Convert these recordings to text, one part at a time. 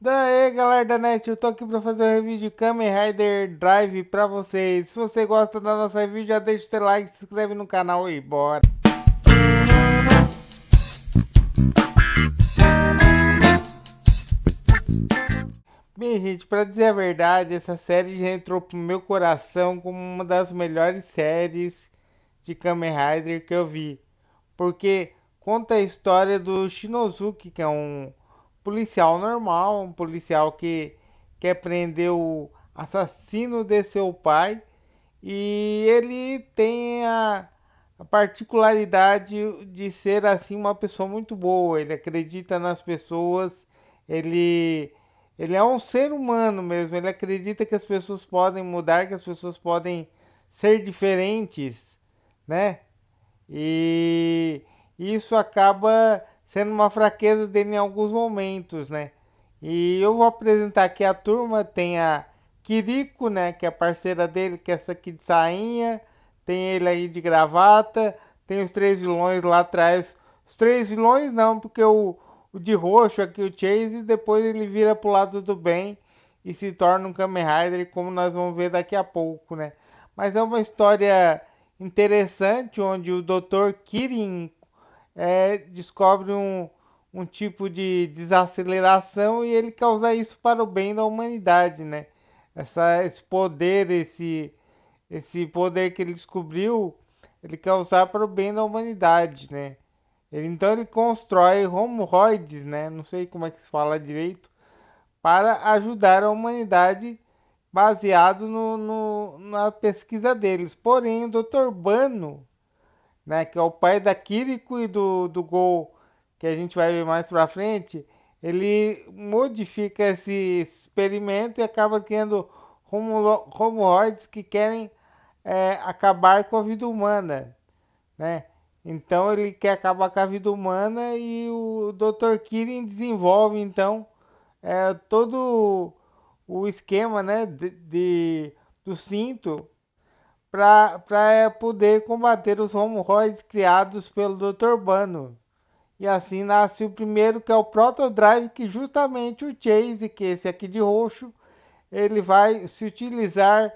Daí galera da net, eu tô aqui pra fazer um review de Kamen Rider Drive pra vocês. Se você gosta da nossa review, já deixa o seu like, se inscreve no canal e bora! Bem, gente, pra dizer a verdade, essa série já entrou pro meu coração como uma das melhores séries de Kamen Rider que eu vi. Porque conta a história do Shinozuki, que é um policial normal, um policial que quer prender o assassino de seu pai. E ele tem a particularidade de ser assim uma pessoa muito boa. Ele acredita nas pessoas, ele, ele é um ser humano mesmo. Ele acredita que as pessoas podem mudar, que as pessoas podem ser diferentes, né? E isso acaba sendo uma fraqueza dele em alguns momentos, né? E eu vou apresentar aqui a turma, tem a Kiriko, né, que é a parceira dele, que é essa aqui de sainha, tem ele aí de gravata, tem os três vilões lá atrás. Os três vilões não, porque o de roxo aqui, o Chase, depois ele vira pro lado do bem e se torna um Kamen Rider, como nós vamos ver daqui a pouco, né? Mas é uma história interessante, onde o Dr. Kirin descobre um tipo de desaceleração e ele quer usar isso para o bem da humanidade, né? Esse poder, esse poder que ele descobriu, ele quer usar para o bem da humanidade, né? Então ele constrói homoides, né? Não sei como é que se fala direito, para ajudar a humanidade baseado na pesquisa deles. Porém, o Dr. Bano, né, que é o pai da Kiriko e do Gol, que a gente vai ver mais pra frente, ele modifica esse experimento e acaba criando homoides que querem acabar com a vida humana, né? Então ele quer acabar com a vida humana e o Dr. Kirin desenvolve então todo o esquema, né, do cinto para poder combater os hemorroides criados pelo Dr. Bano. E assim nasce o primeiro, que é o Protodrive, que justamente o Chase, que é esse aqui de roxo, ele vai se utilizar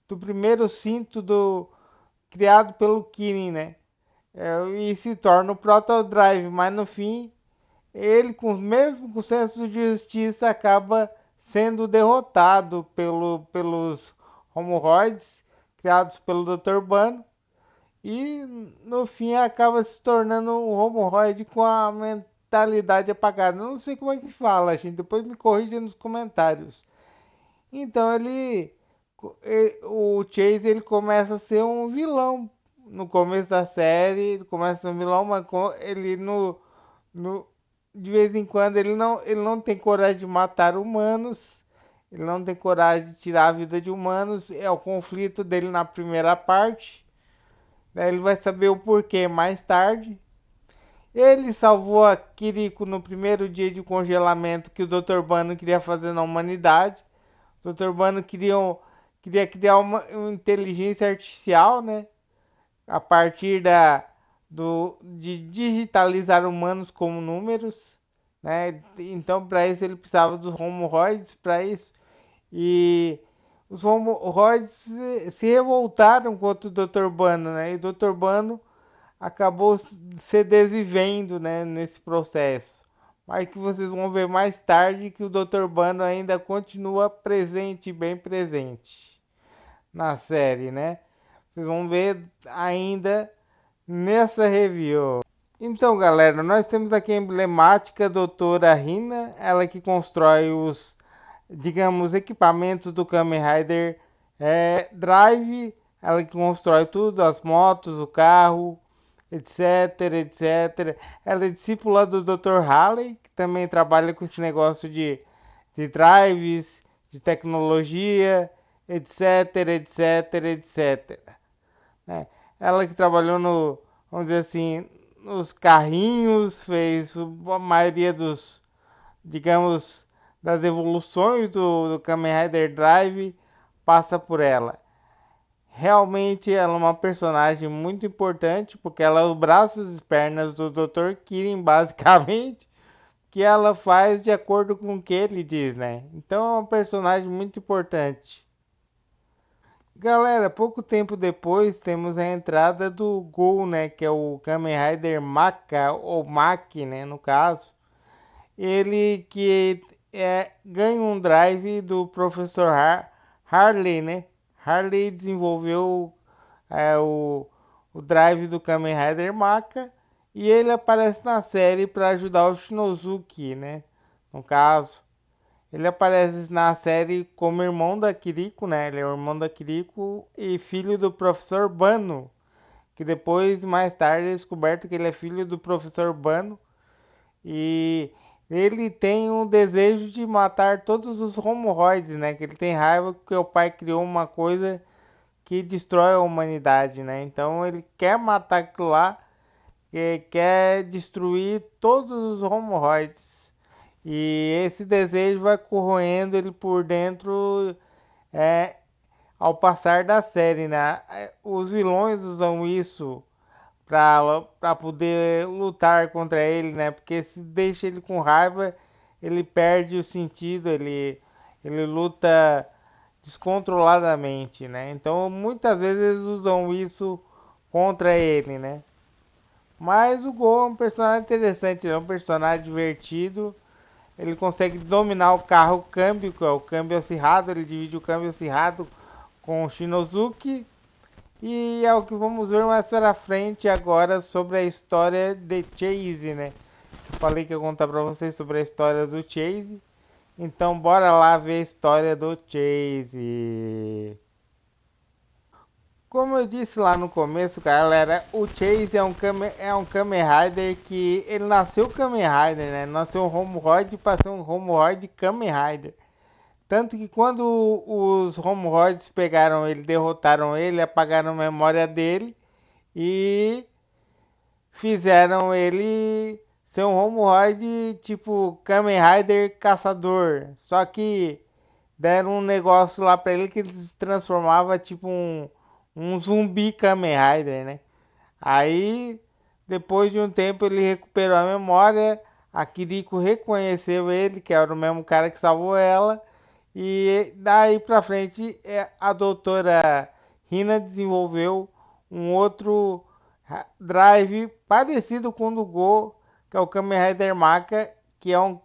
do primeiro cinto criado pelo Kirin, né? E se torna o Protodrive, mas no fim, ele, mesmo com senso de justiça, acaba sendo derrotado pelos hemorroides criados pelo Dr. Bano. E no fim acaba se tornando um homoróide com a mentalidade apagada. Eu não sei como é que fala, gente. Depois me corrija nos comentários. Então o Chase ele começa a ser um vilão no começo da série. Ele começa a ser um vilão, mas ele no, de vez em quando ele não tem coragem de matar humanos. Ele não tem coragem de tirar a vida de humanos. É o conflito dele na primeira parte. Ele vai saber o porquê mais tarde. Ele salvou a Kiriko no primeiro dia de congelamento que o Dr. Bano queria fazer na humanidade. O Dr. Bano queria criar uma inteligência artificial, né? A partir de digitalizar humanos como números, né? Então, para isso, ele precisava dos homoides para isso. E os homoides se revoltaram contra o Dr. Bano, né? E o Dr. Bano acabou se desvivendo, né, nesse processo. Mas que vocês vão ver mais tarde que o Dr. Bano ainda continua presente, bem presente na série, né? Vocês vão ver ainda nessa review. Então, galera, nós temos aqui a emblemática doutora Rina, ela que constrói os, digamos, equipamentos do Kamen Rider Drive, ela que constrói tudo, as motos, o carro, etc, etc. Ela é discípula do Dr. Halley, que também trabalha com esse negócio de drives, de tecnologia, etc, etc, etc. É, ela que trabalhou vamos dizer assim, nos carrinhos, fez a maioria digamos, das evoluções do Kamen Rider Drive, passa por ela. Realmente ela é uma personagem muito importante, porque ela é os braços e pernas do Dr. Kirin, basicamente. que ela faz de acordo com o que ele diz, né? Então é um personagem muito importante. Galera, pouco tempo depois temos a entrada do Gol, né? Que é o Kamen Rider Maka, ou Maki, né? No caso. Ele que ganha um drive do professor Harley, né? Harley desenvolveu o drive do Kamen Rider Maka e ele aparece na série para ajudar o Shinozuki, né? No caso, ele aparece na série como irmão da Kiriko, né? Ele é o irmão da Kiriko e filho do professor Bano, que depois, mais tarde, é descoberto que ele é filho do professor Bano e ele tem um desejo de matar todos os Romoroides, né? Que ele tem raiva porque o pai criou uma coisa que destrói a humanidade, né? Então ele quer matar aquilo lá, quer destruir todos os Romoroides. E esse desejo vai corroendo ele por dentro é, ao passar da série, né? Os vilões usam isso para poder lutar contra ele, né? Porque se deixa ele com raiva, ele perde o sentido, ele luta descontroladamente, né? Então muitas vezes eles usam isso contra ele, né? Mas o Gol é um personagem interessante, é um personagem divertido. Ele consegue dominar o carro câmbio, que é o câmbio acirrado, ele divide o câmbio acirrado com o Shinozuki. E é o que vamos ver mais pra frente agora sobre a história de Chase, né? Eu falei que eu ia contar pra vocês sobre a história do Chase. Então bora lá ver a história do Chase. Como eu disse lá no começo, galera, o Chase é um Kamen Rider que ele nasceu Kamen Rider, né? Nasceu um Homoroid para ser um Homoroid Kamen Rider. Tanto que quando os Homoroids pegaram ele, derrotaram ele, apagaram a memória dele e fizeram ele ser um Homoroid tipo Kamen Rider caçador. Só que deram um negócio lá pra ele que ele se transformava tipo um zumbi Kamen Rider, né? Aí, depois de um tempo, ele recuperou a memória. A Kiriko reconheceu ele, que era o mesmo cara que salvou ela. E daí pra frente, a doutora Rina desenvolveu um outro drive parecido com o do Go, que é o Kamen Rider Maka, que é um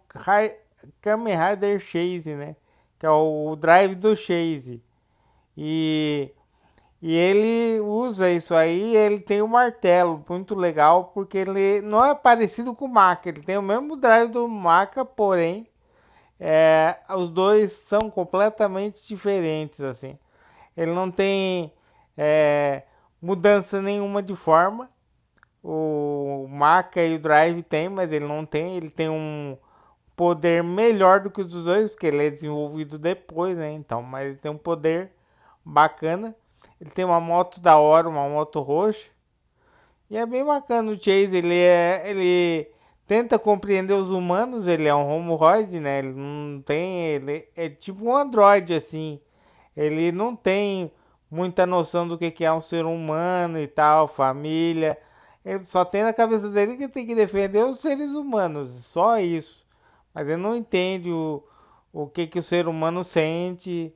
Kamen Rider Chase, né? Que é o drive do Chase. E ele usa isso aí, ele tem um martelo muito legal, porque ele não é parecido com o Maka, ele tem o mesmo drive do Maka, porém, os dois são completamente diferentes, assim. Ele não tem é, mudança nenhuma de forma, o Maka e o Drive tem, mas ele não tem, ele tem um poder melhor do que os dos dois, porque ele é desenvolvido depois, né? Então, mas ele tem um poder bacana. Ele tem uma moto da hora, uma moto roxa. E é bem bacana o Chase, ele tenta compreender os humanos, ele é um homoróide, né? Ele não tem, ele é tipo um androide assim. Ele não tem muita noção do que é um ser humano e tal, família. Ele só tem na cabeça dele que tem que defender os seres humanos, só isso. Mas ele não entende o que o ser humano sente,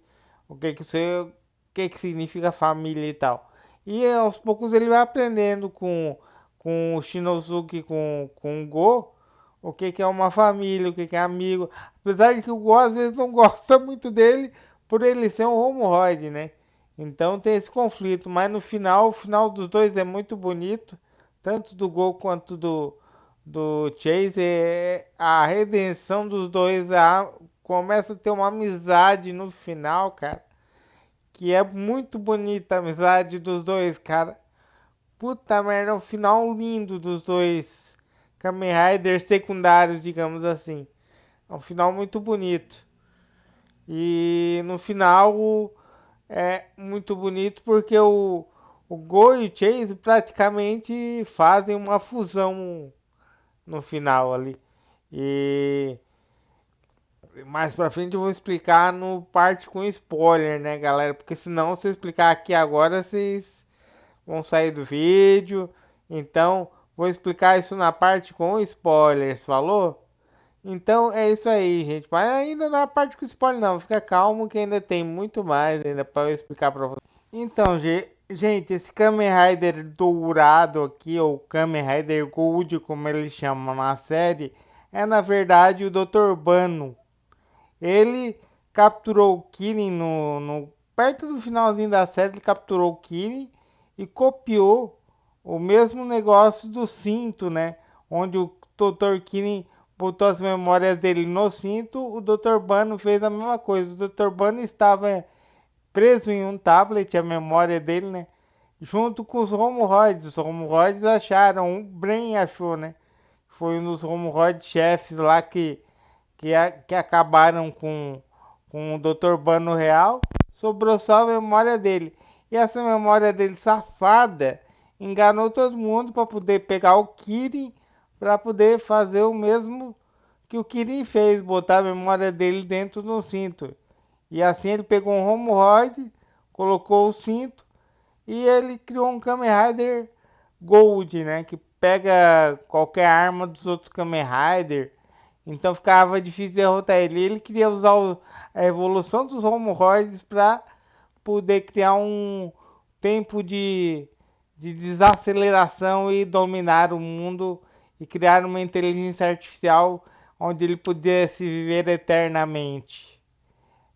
o que significa família e tal. E aos poucos ele vai aprendendo com o Shinosuke, com o Go, o que é uma família, o que é amigo. Apesar de que o Go às vezes não gosta muito dele por ele ser um homoróide, né? Então tem esse conflito, mas no final, o final dos dois é muito bonito, tanto do Go quanto do Chase, a redenção dos dois, começa a ter uma amizade no final, cara, que é muito bonita a amizade dos dois, cara. Puta merda, é um final lindo dos dois Kamen Riders secundários, digamos assim. É um final muito bonito. E no final é muito bonito porque o Go e o Chase praticamente fazem uma fusão no final ali. E mais pra frente eu vou explicar no parte com spoiler, né, galera? Porque senão, se eu explicar aqui agora, vocês vão sair do vídeo. Então, vou explicar isso na parte com spoilers, falou? Então é isso aí, gente. Mas ainda não é a parte com spoiler, não. Fica calmo que ainda tem muito mais ainda para eu explicar para vocês. Então, gente, esse Kamen Rider dourado aqui, ou Kamen Rider Gold, como eles chamam na série, é na verdade o Dr. Bano. Ele capturou o Kirin perto do finalzinho da série, ele capturou o Kirin e copiou o mesmo negócio do cinto, né? Onde o Dr. Kirin botou as memórias dele no cinto, o Dr. Bano fez a mesma coisa. O Dr. Bano estava preso em um tablet, a memória dele, né? Junto com os Romoroids. Os Romoroids acharam, o Brain achou, né? Foi um dos Romoroids chefes lá que acabaram com o Dr. Bano real. Sobrou só a memória dele. E essa memória dele safada enganou todo mundo para poder pegar o Kirin para poder fazer o mesmo que o Kirin fez, botar a memória dele dentro do cinto. E assim ele pegou um Romoroid, colocou o cinto e ele criou um Kamen Rider Gold, né? Que pega qualquer arma dos outros Kamen Rider. Então ficava difícil derrotar ele. Ele queria usar a evolução dos Romoroids para poder criar um tempo de desaceleração e dominar o mundo e criar uma inteligência artificial onde ele pudesse viver eternamente.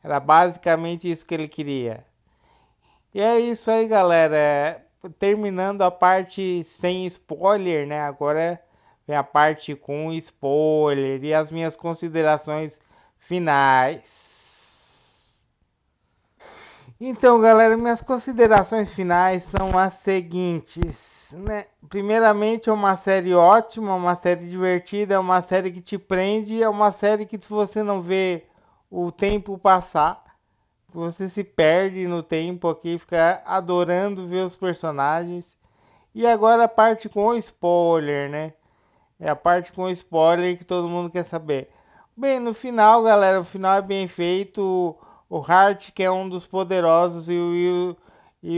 Era basicamente isso que ele queria. E é isso aí, galera. Terminando a parte sem spoiler, né? Agora vem a parte com spoiler e as minhas considerações finais. Então, galera, minhas considerações finais são as seguintes, né? Primeiramente, é uma série ótima, uma série divertida, é uma série que te prende, é uma série que se você não vê o tempo passar, você se perde no tempo aqui, fica adorando ver os personagens. E agora a parte com spoiler, né? É a parte com spoiler que todo mundo quer saber. Bem, no final, galera, o final é bem feito. O Hart, que é um dos poderosos, e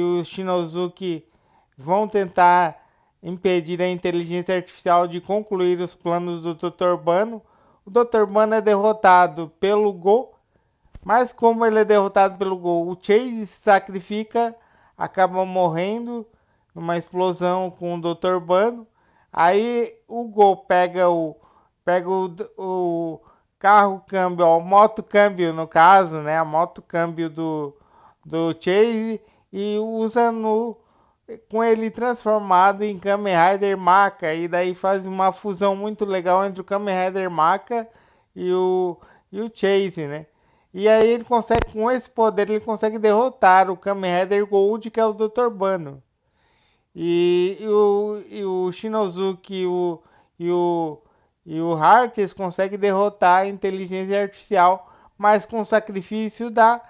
o Shinozuki vão tentar impedir a inteligência artificial de concluir os planos do Dr. Bano. O Dr. Bano é derrotado pelo Go, mas como ele é derrotado pelo Gol, o Chase se sacrifica, acaba morrendo numa explosão com o Dr. Bano. Aí o Gol pega o carro câmbio, ó, o moto câmbio no caso, né? A moto câmbio do Chase e usa com ele transformado em Kamen Rider Maka. E daí faz uma fusão muito legal entre o Kamen Rider Maka e o Chase, né? E aí ele consegue, com esse poder, ele consegue derrotar o Kamen Rider Gold, que é o Dr. Bano. E o Shinozuki e o, e o Hearts conseguem derrotar a inteligência artificial, mas com o sacrifício da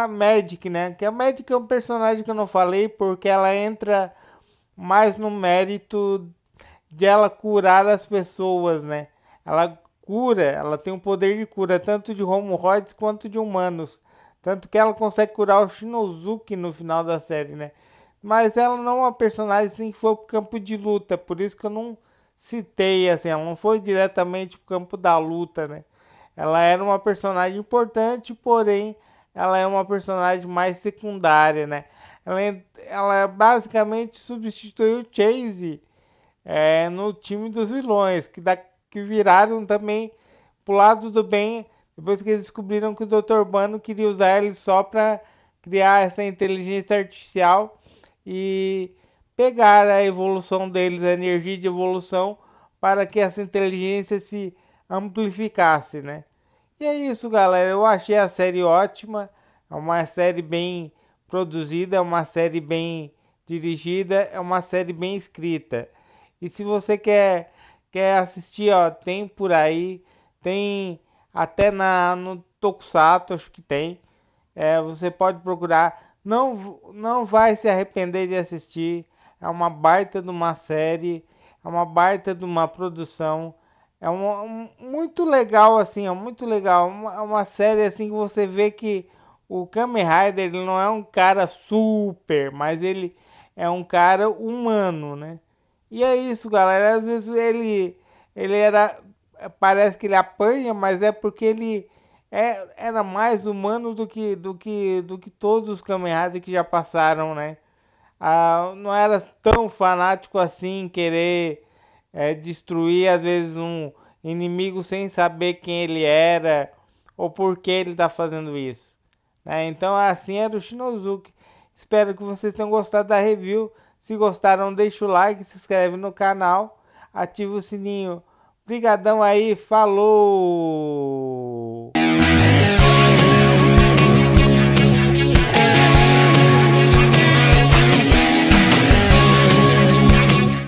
Magic, né? Que a Magic é um personagem que eu não falei, porque ela entra mais no mérito de ela curar as pessoas, né? Ela cura, ela tem um poder de cura tanto de Homoroids quanto de humanos. Tanto que ela consegue curar o Shinozuki no final da série, né? Mas ela não é uma personagem assim que foi pro campo de luta, por isso que eu não citei assim, ela não foi diretamente pro campo da luta, né? Ela era uma personagem importante, porém ela é uma personagem mais secundária, né? Ela basicamente substituiu o Chase no time dos vilões, que viraram também pro lado do bem, depois que eles descobriram que o Dr. Bano queria usar ele só para criar essa inteligência artificial e pegar a evolução deles, a energia de evolução, para que essa inteligência se amplificasse, né? E é isso, galera. Eu achei a série ótima. É uma série bem produzida, é uma série bem dirigida, é uma série bem escrita. E se você quer assistir, ó, tem por aí, tem até no Tokusatsu, acho que tem. Você pode procurar, não vai se arrepender de assistir. É uma baita de uma série, é uma baita de uma produção. Muito legal assim, é muito legal. Uma série assim que você vê que o Kamen Rider ele não é um cara super, mas ele é um cara humano, né? E é isso, galera. Às vezes ele era. parece que ele apanha, mas é porque ele era mais humano do que todos os Kamen Rider que já passaram, né? Não era tão fanático assim, querer destruir às vezes um inimigo sem saber quem ele era ou por que ele está fazendo isso, né? Então assim era o Shinozuki. Espero que vocês tenham gostado da review. Se gostaram, deixa o like, se inscreve no canal, ativa o sininho. Obrigadão aí, falou!